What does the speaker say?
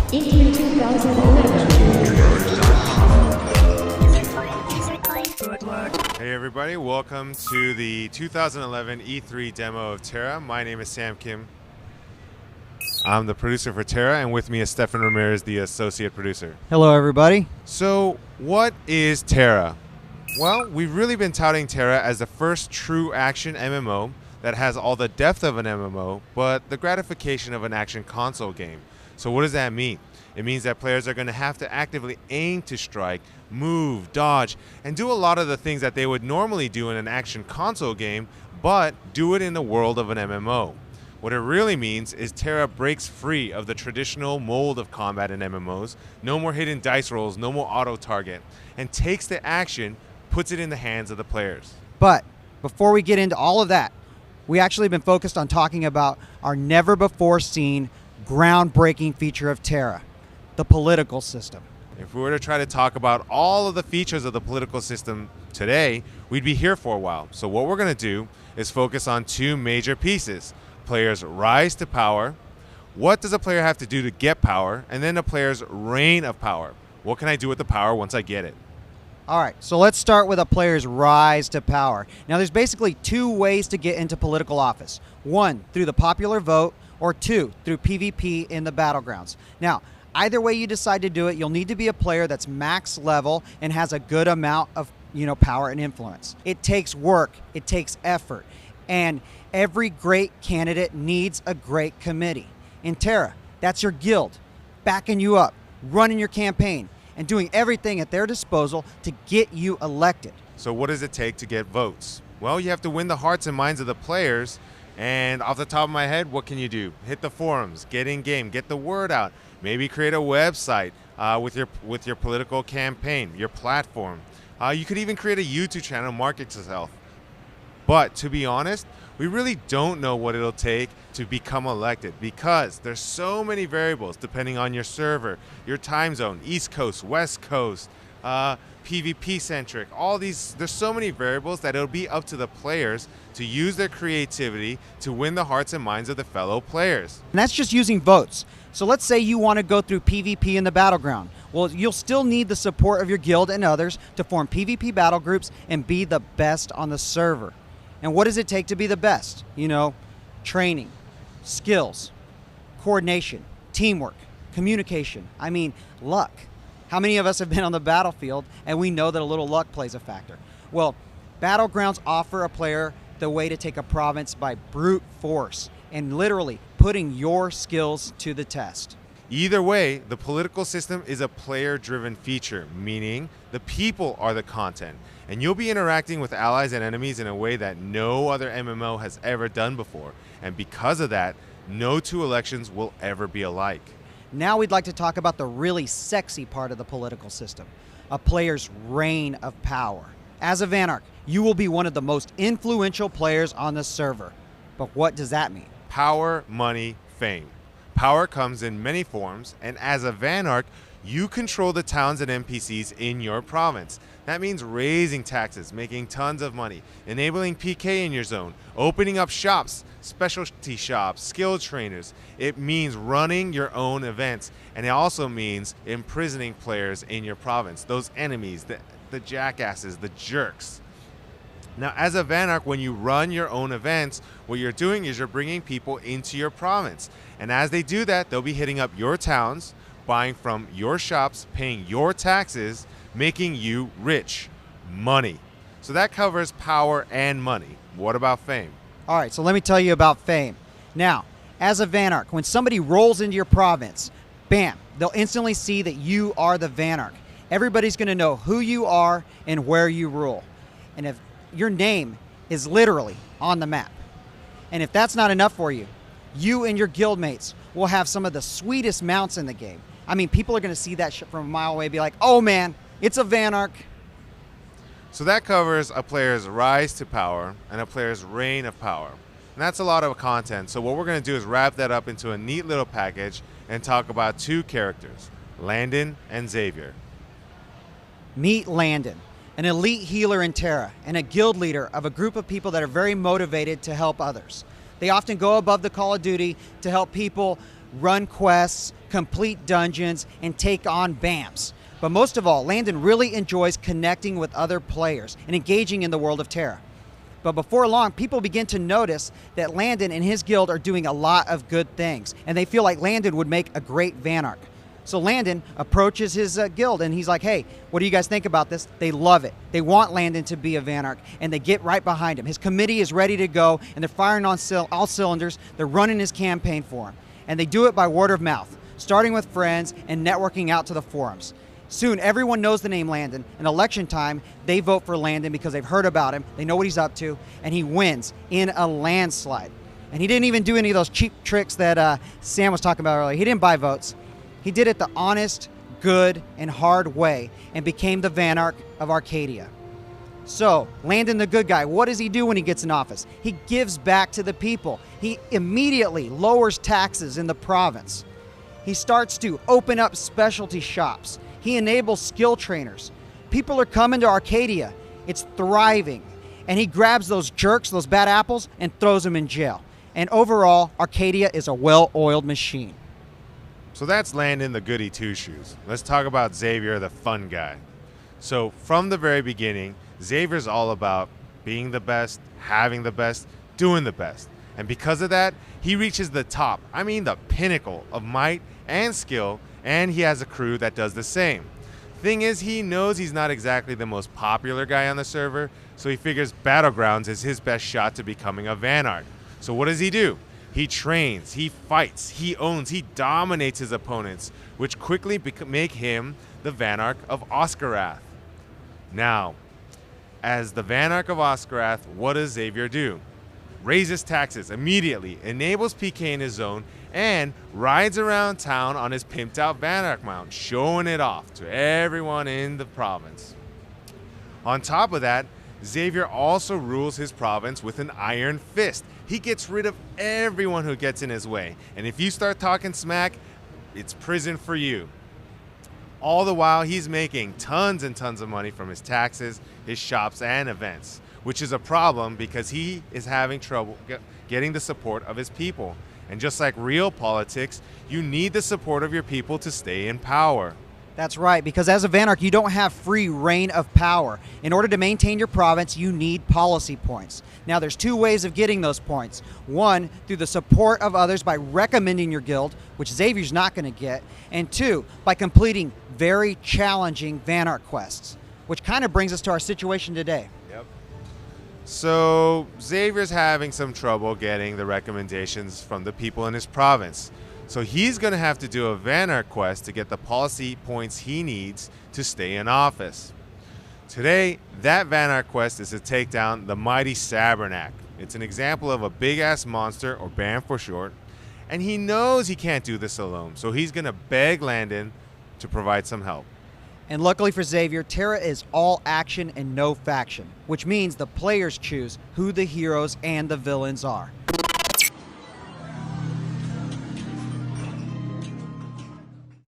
E3 2011. Hey everybody, welcome to the 2011 E3 demo of Terra. My name is Sam Kim. I'm the producer for Terra, and with me is Stefan Ramirez, the associate producer. Hello everybody. So, what is Terra? Well, we've really been touting Terra as the first true action MMO that has all the depth of an MMO, but the gratification of an action console game. So what does that mean? It means that players are going to have to actively aim to strike, move, dodge, and do a lot of the things that they would normally do in an action console game, but do it in the world of an MMO. What it really means is Terra breaks free of the traditional mold of combat in MMOs, no more hidden dice rolls, no more auto-target, and takes the action, puts it in the hands of the players. But before we get into all of that, we actually been focused on talking about our never-before-seen groundbreaking feature of Terra, the political system. If we were to try to talk about all of the features of the political system today, we'd be here for a while. So what we're going to do is focus on two major pieces. Players' rise to power. What does a player have to do to get power? And then the player's reign of power. What can I do with the power once I get it? All right, so let's start with a player's rise to power. Now, there's basically two ways to get into political office. One, through the popular vote, or two, through PvP in the battlegrounds. Now, either way you decide to do it, you'll need to be a player that's max level and has a good amount of, power and influence. It takes work, it takes effort, and every great candidate needs a great committee. In Terra, that's your guild, backing you up, running your campaign, and doing everything at their disposal to get you elected. So what does it take to get votes? Well, you have to win the hearts and minds of the players. And off the top of my head, what can you do? Hit the forums, get in game, get the word out. Maybe create a website with your political campaign, your platform. You could even create a YouTube channel, market yourself. But to be honest, we really don't know what it'll take to become elected because there's so many variables depending on your server, your time zone, East Coast, West Coast, PvP centric, all these, there's so many variables that it'll be up to the players to use their creativity to win the hearts and minds of the fellow players. And that's just using votes. So let's say you want to go through PvP in the battleground. Well, you'll still need the support of your guild and others to form PvP battle groups and be the best on the server. And what does it take to be the best? Training, skills, coordination, teamwork, communication. Luck. How many of us have been on the battlefield and we know that a little luck plays a factor? Well, battlegrounds offer a player the way to take a province by brute force and literally putting your skills to the test. Either way, the political system is a player-driven feature, meaning the people are the content. And you'll be interacting with allies and enemies in a way that no other MMO has ever done before. And because of that, no two elections will ever be alike. Now we'd like to talk about the really sexy part of the political system, a player's reign of power. As a Vanarch, you will be one of the most influential players on the server. But what does that mean? Power, money, fame. Power comes in many forms, and as a Vanarch, you control the towns and NPCs in your province. That means raising taxes, making tons of money, enabling PK in your zone, opening up shops, specialty shops, skill trainers. It means running your own events, and it also means imprisoning players in your province, those enemies, the jackasses, the jerks. Now, as a Vanarch, when you run your own events, what you're doing is you're bringing people into your province. And as they do that, they'll be hitting up your towns, buying from your shops, paying your taxes, making you rich. Money. So that covers power and money. What about fame? All right, so let me tell you about fame. Now, as a Vanarch, when somebody rolls into your province, bam, they'll instantly see that you are the Vanarch. Everybody's going to know who you are and where you rule. And if your name is literally on the map. And if that's not enough for you, you and your guildmates will have some of the sweetest mounts in the game. People are going to see that shit from a mile away and be like, oh man, it's a Vanarch. So that covers a player's rise to power and a player's reign of power. And that's a lot of content. So what we're going to do is wrap that up into a neat little package and talk about two characters, Landon and Xavier. Meet Landon, an elite healer in Terra and a guild leader of a group of people that are very motivated to help others. They often go above the call of duty to help people run quests, complete dungeons, and take on BAMs. But most of all, Landon really enjoys connecting with other players and engaging in the world of Terra. But before long, people begin to notice that Landon and his guild are doing a lot of good things, and they feel like Landon would make a great Vanarch. So Landon approaches his guild, and he's like, hey, what do you guys think about this? They love it. They want Landon to be a Vanarch, and they get right behind him. His committee is ready to go, and they're firing on all cylinders. They're running his campaign for him. And they do it by word of mouth, starting with friends and networking out to the forums. Soon, everyone knows the name Landon. In election time, they vote for Landon because they've heard about him, they know what he's up to, and he wins in a landslide. And he didn't even do any of those cheap tricks that Sam was talking about earlier. He didn't buy votes. He did it the honest, good, and hard way and became the Vanarch of Arcadia. So, Landon the good guy, what does he do when he gets in office? He gives back to the people. He immediately lowers taxes in the province. He starts to open up specialty shops. He enables skill trainers. People are coming to Arcadia. It's thriving. And he grabs those jerks, those bad apples, and throws them in jail. And overall, Arcadia is a well-oiled machine. So that's Landon the goody two-shoes. Let's talk about Xavier the fun guy. So from the very beginning, Xavier's all about being the best, having the best, doing the best. And because of that, he reaches the top, I mean the pinnacle of might and skill, and he has a crew that does the same. Thing is, he knows he's not exactly the most popular guy on the server, so he figures Battlegrounds is his best shot to becoming a Vanarch. So what does he do? He trains, he fights, he owns, he dominates his opponents, which quickly make him the Vanarch of Oscarath. Now, as the Vanarch of Oscarath, what does Xavier do? Raises taxes immediately, enables PK in his zone, and rides around town on his pimped out Vanarch mount, showing it off to everyone in the province. On top of that, Xavier also rules his province with an iron fist. He gets rid of everyone who gets in his way. And if you start talking smack, it's prison for you. All the while, he's making tons and tons of money from his taxes, his shops, and events, which is a problem because he is having trouble getting the support of his people. And just like real politics, you need the support of your people to stay in power. That's right, because as a Vanarch, you don't have free reign of power. In order to maintain your province, you need policy points. Now, there's two ways of getting those points. One, through the support of others by recommending your guild, which Xavier's not going to get. And two, by completing very challenging Vanarch quests, which kind of brings us to our situation today. Yep. So, Xavier's having some trouble getting the recommendations from the people in his province. So he's going to have to do a Vanarch quest to get the policy points he needs to stay in office. Today, that Vanarch quest is to take down the mighty Sabernac. It's an example of a big-ass monster, or BAM for short, and he knows he can't do this alone, so he's going to beg Landon to provide some help. And luckily for Xavier, Terra is all action and no faction, which means the players choose who the heroes and the villains are.